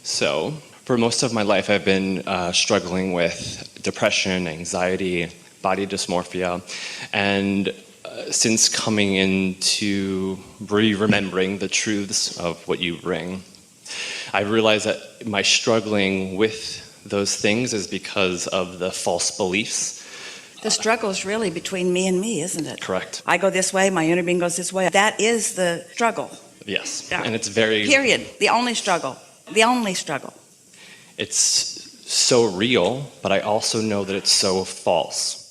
So, for most of my life, I've been struggling with depression, anxiety, body dysmorphia, and since coming into remembering the truths of what you bring, I realized that my struggling with those things is because of the false beliefs. The struggle is really between me and me, isn't it? Correct. I go this way, my inner being goes this way. That is the struggle. Yes, Yeah. and it's very... Period. The only struggle. The only struggle. It's so real, but I also know that it's so false.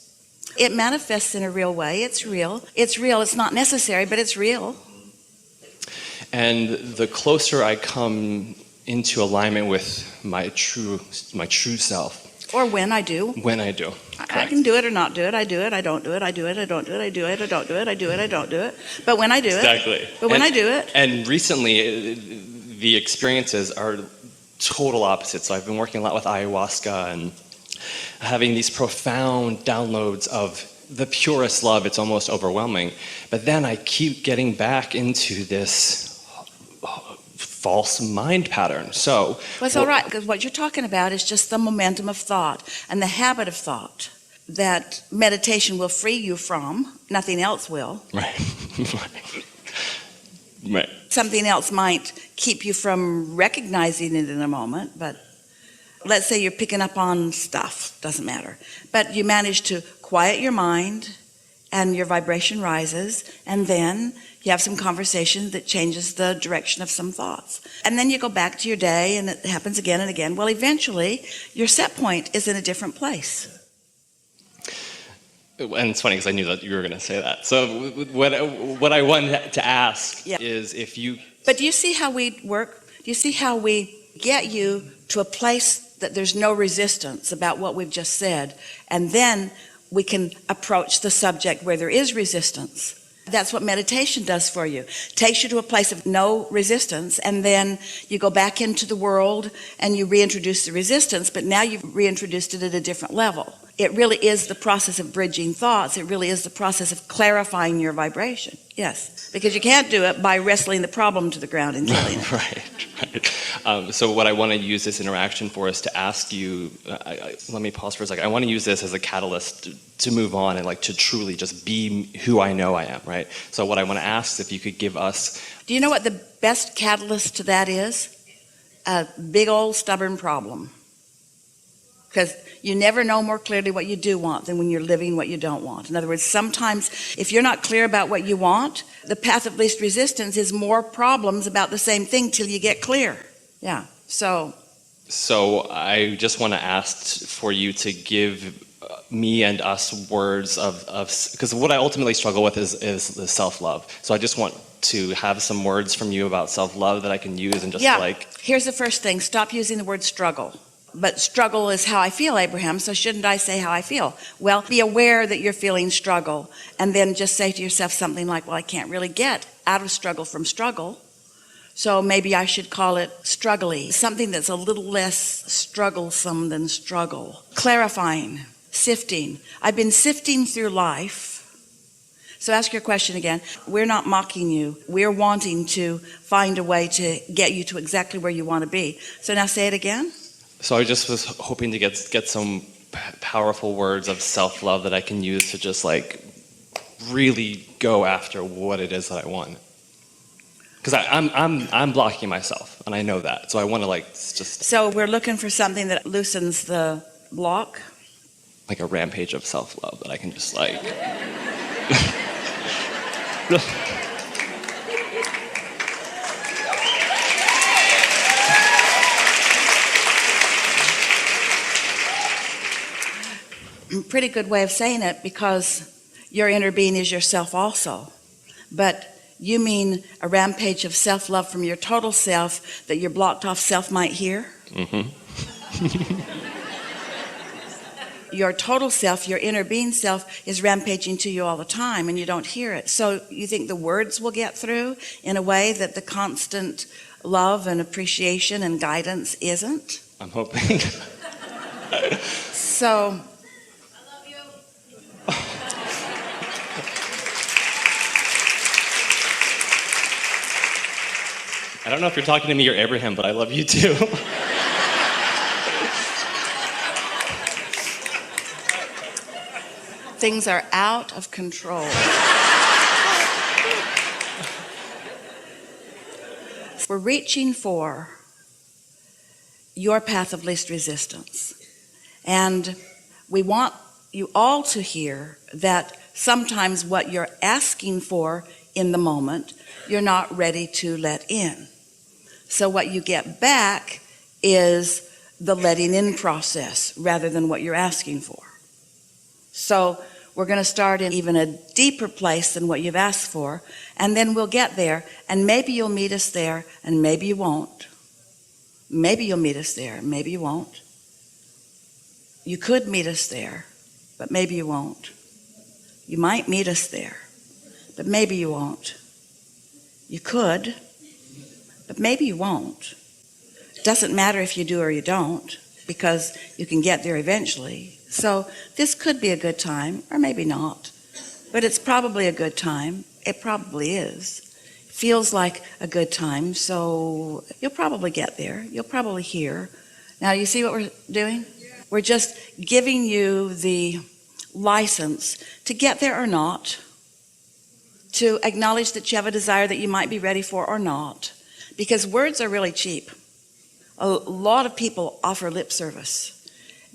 It manifests in a real way. It's real. It's real. It's not necessary, but it's real. And the closer I come into alignment with my true self, Or when I do. when I do, I can do it or not do it. I do it. I don't do it. I do it. I don't do it. I do it. I don't do it. I do it. I don't do it. But when I do it. exactly. But when I do it. And recently, the experiences are total opposites. So I've been working a lot with ayahuasca and having these profound downloads of the purest love. It's almost overwhelming. But then I keep getting back into this false mind pattern. So Well, it's all right, because what you're talking about is just the momentum of thought and the habit of thought that meditation will free you from. Nothing else will. right. Right. Something else might keep you from recognizing it in a moment, but let's say you're picking up on stuff, doesn't matter. But you manage to quiet your mind and your vibration rises, and then you have some conversation that changes the direction of some thoughts. And then you go back to your day and it happens again and again. Well, eventually your set point is in a different place. And it's funny because I knew that you were going to say that. So what I wanted to ask is if you... But do you see how we work? Do you see how we get you to a place that there's no resistance about what we've just said, and then we can approach the subject where there is resistance? That's what meditation does for you. Takes you to a place of no resistance, and then you go back into the world and you reintroduce the resistance, but now you've reintroduced it at a different level. It really is the process of bridging thoughts. It really is the process of clarifying your vibration. Yes, because you can't do it by wrestling the problem to the ground and killing it. Right. So what I want to use this interaction for is to ask you, let me pause for a second. I want to use this as a catalyst to move on and like to truly just be who I know I am, right? So what I want to ask is if you could give us... Do you know what the best catalyst to that is? A big old stubborn problem. Because you never know more clearly what you do want than when you're living what you don't want. In other words, sometimes if you're not clear about what you want, the path of least resistance is more problems about the same thing till you get clear. Yeah, so I just want to ask for you to give me and us words of because what I ultimately struggle with is the self-love. So I just want to have some words from you about self-love that I can use and just Here's the first thing. Stop using the word struggle. But struggle is how I feel, Abraham, so shouldn't I say how I feel? Well, be aware that you're feeling struggle, and then just say to yourself something like, well, I can't really get out of struggle from struggle, so maybe I should call it struggly, something that's a little less strugglesome than struggle. Clarifying, sifting. I've been sifting through life. So ask your question again. We're not mocking you. We're wanting to find a way to get you to exactly where you want to be. So now say it again. So I just was hoping to get some powerful words of self-love that I can use to just like really go after what it is that I want. Because I'm blocking myself, and I know that. So I want to like just... So we're looking for something that loosens the block? Like a rampage of self-love that I can just like... Pretty good way of saying it, because your inner being is yourself also. But you mean a rampage of self-love from your total self that your blocked off self might hear? Mm-hmm. Your total self, your inner being self, is rampaging to you all the time and you don't hear it. So you think the words will get through in a way that the constant love and appreciation and guidance isn't? I'm hoping. So... I don't know if you're talking to me or Abraham, but I love you too. Things are out of control. We're reaching for your path of least resistance. And we want you all to hear that sometimes what you're asking for in the moment, you're not ready to let in. So what you get back is the letting in process rather than what you're asking for. So we're going to start in even a deeper place than what you've asked for, and then we'll get there, and maybe you'll meet us there, and maybe you won't. Maybe you'll meet us there, maybe you won't. You could meet us there, but maybe you won't. You might meet us there, but maybe you won't. You could, but maybe you won't. It doesn't matter if you do or you don't, because you can get there eventually. So this could be a good time, or maybe not, but it's probably a good time. It probably is. Feels like a good time, so you'll probably get there. You'll probably hear. Now, you see what we're doing? We're just giving you the license to get there or not, to acknowledge that you have a desire that you might be ready for or not, because words are really cheap. A lot of people offer lip service.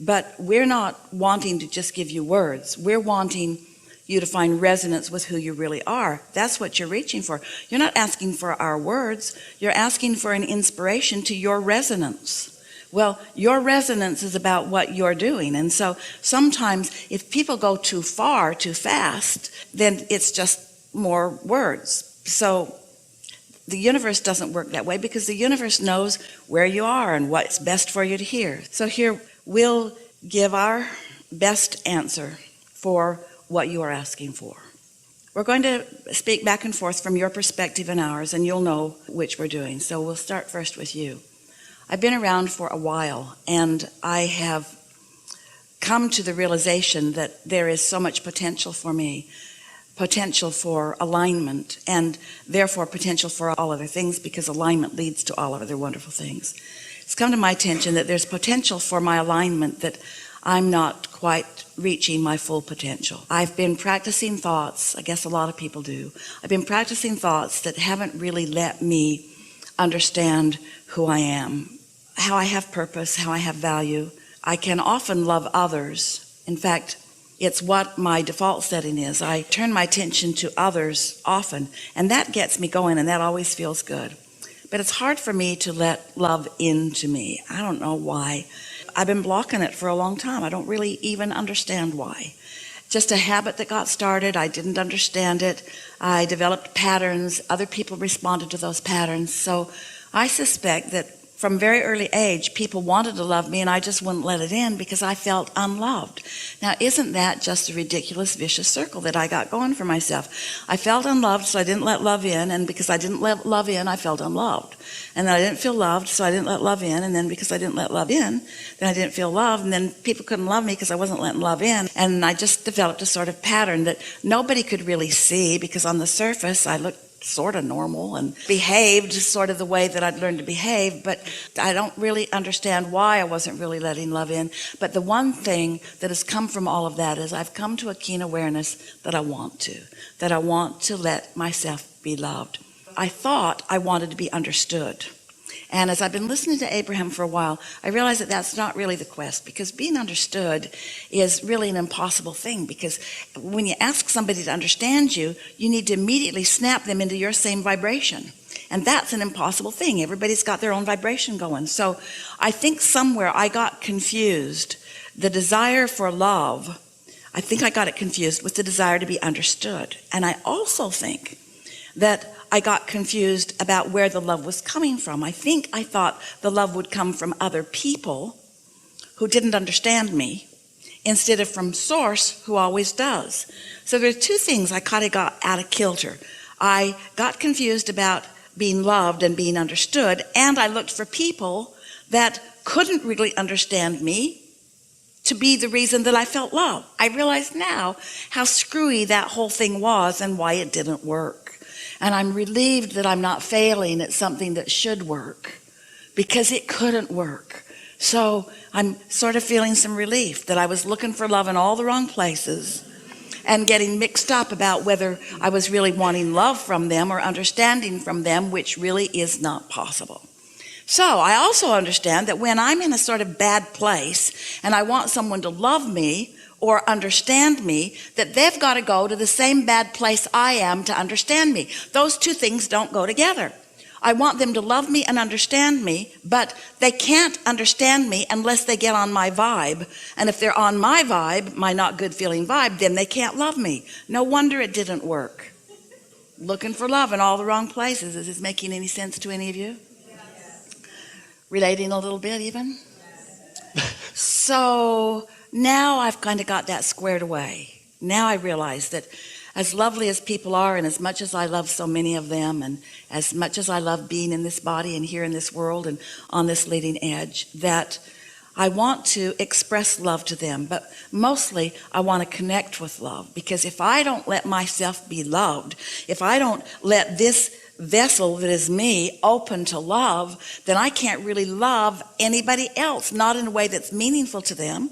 But we're not wanting to just give you words. We're wanting you to find resonance with who you really are. That's what you're reaching for. You're not asking for our words. You're asking for an inspiration to your resonance. Well, your resonance is about what you're doing. And so sometimes if people go too far, too fast, then it's just more words. So the universe doesn't work that way, because the universe knows where you are and what's best for you to hear. So here, we'll give our best answer for what you are asking for. We're going to speak back and forth from your perspective and ours, and you'll know which we're doing. So we'll start first with you. I've been around for a while, and I have come to the realization that there is so much potential for me, potential for alignment, and therefore potential for all other things, because alignment leads to all other wonderful things. It's come to my attention that there's potential for my alignment, that I'm not quite reaching my full potential. I've been practicing thoughts, I guess a lot of people do. I've been practicing thoughts that haven't really let me understand who I am, how I have purpose, how I have value. I can often love others. In fact, it's what my default setting is. I turn my attention to others often, and that gets me going, and that always feels good. But it's hard for me to let love into me. I don't know why. I've been blocking it for a long time. I don't really even understand why. Just a habit that got started. I didn't understand it. I developed patterns. Other people responded to those patterns. So I suspect that from very early age, people wanted to love me, and I just wouldn't let it in because I felt unloved. Now, isn't that just a ridiculous, vicious circle that I got going for myself? I felt unloved, so I didn't let love in, and because I didn't let love in, I felt unloved. And then I didn't feel loved, so I didn't let love in, and then because I didn't let love in, then I didn't feel loved, and then people couldn't love me because I wasn't letting love in. And I just developed a sort of pattern that nobody could really see, because on the surface, I looked sort of normal and behaved sort of the way that I'd learned to behave, but I don't really understand why I wasn't really letting love in. But the one thing that has come from all of that is I've come to a keen awareness that I want to let myself be loved. I thought I wanted to be understood. And as I've been listening to Abraham for a while, I realized that that's not really the quest, because being understood is really an impossible thing, because when you ask somebody to understand you, you need to immediately snap them into your same vibration. And that's an impossible thing. Everybody's got their own vibration going. So I think somewhere I got confused. The desire for love, I think I got it confused with the desire to be understood. And I also think that I got confused about where the love was coming from. I think I thought the love would come from other people who didn't understand me, instead of from Source, who always does. So there's two things I kind of got out of kilter. I got confused about being loved and being understood, and I looked for people that couldn't really understand me to be the reason that I felt love. I realize now how screwy that whole thing was and why it didn't work. And I'm relieved that I'm not failing at something that should work, because it couldn't work. So I'm sort of feeling some relief that I was looking for love in all the wrong places and getting mixed up about whether I was really wanting love from them or understanding from them, which really is not possible. So I also understand that when I'm in a sort of bad place and I want someone to love me or understand me, that they've got to go to the same bad place I am to understand me. Those two things don't go together. I want them to love me and understand me, but they can't understand me unless they get on my vibe. And if they're on my vibe, my not good feeling vibe, then they can't love me. No wonder it didn't work. Looking for love in all the wrong places. Is this making any sense to any of you? Relating a little bit even? So now I've kind of got that squared away. Now I realize that as lovely as people are, and as much as I love so many of them, and as much as I love being in this body and here in this world and on this leading edge, that I want to express love to them, but mostly I want to connect with love. Because if I don't let myself be loved, if I don't let this vessel that is me open to love, then I can't really love anybody else, not in a way that's meaningful to them.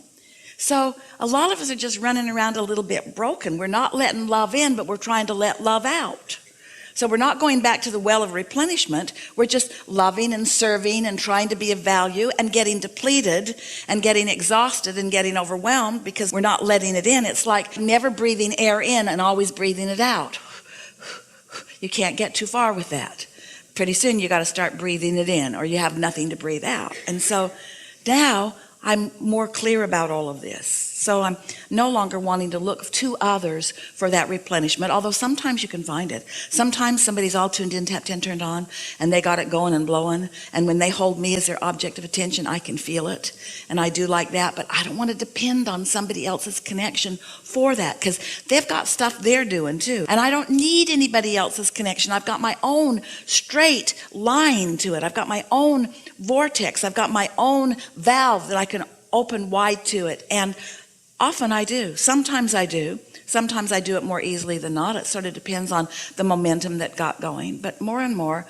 So a lot of us are just running around a little bit broken. We're not letting love in, but we're trying to let love out. So we're not going back to the well of replenishment. We're just loving and serving and trying to be of value and getting depleted and getting exhausted and getting overwhelmed because we're not letting it in. It's like never breathing air in and always breathing it out. You can't get too far with that. Pretty soon you got to start breathing it in, or you have nothing to breathe out. And so now I'm more clear about all of this. So I'm no longer wanting to look to others for that replenishment, although sometimes you can find it. Sometimes somebody's all tuned in, tapped in, turned on, and they got it going and blowing. And when they hold me as their object of attention, I can feel it. And I do like that, but I don't want to depend on somebody else's connection for that, because they've got stuff they're doing too. And I don't need anybody else's connection. I've got my own straight line to it. I've got my own vortex. I've got my own valve that I can open wide to it. And often I do. Sometimes I do. Sometimes I do it more easily than not. It sort of depends on the momentum that got going. But more and more,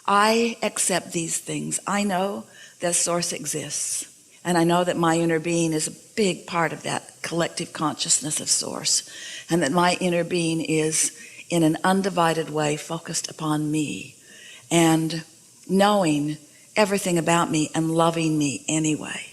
I accept these things. I know that Source exists. And I know that my inner being is a big part of that collective consciousness of Source. And that my inner being is, in an undivided way, focused upon me. And knowing everything about me and loving me anyway.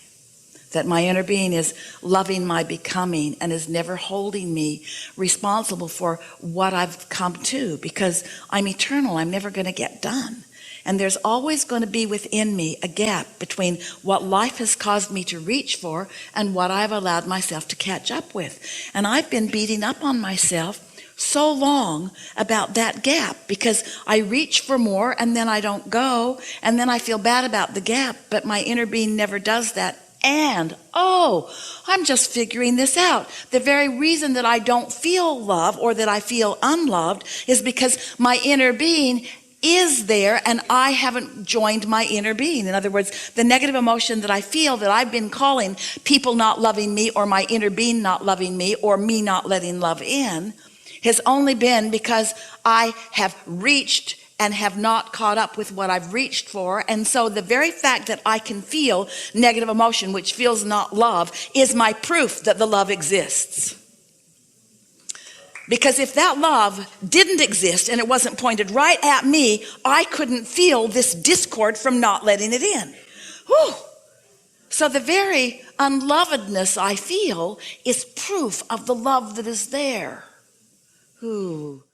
That my inner being is loving my becoming and is never holding me responsible for what I've come to, because I'm eternal. I'm never going to get done. And there's always going to be within me a gap between what life has caused me to reach for and what I've allowed myself to catch up with. And I've been beating up on myself so long about that gap, because I reach for more and then I don't go, and then I feel bad about the gap, but my inner being never does that. And, I'm just figuring this out. The very reason that I don't feel love, or that I feel unloved, is because my inner being is there and I haven't joined my inner being. In other words, the negative emotion that I feel, that I've been calling people not loving me, or my inner being not loving me, or me not letting love in, has only been because I have reached and have not caught up with what I've reached for. And so the very fact that I can feel negative emotion, which feels not love, is my proof that the love exists. Because if that love didn't exist and it wasn't pointed right at me, I couldn't feel this discord from not letting it in. Whew. So the very unlovedness I feel is proof of the love that is there. Ooh.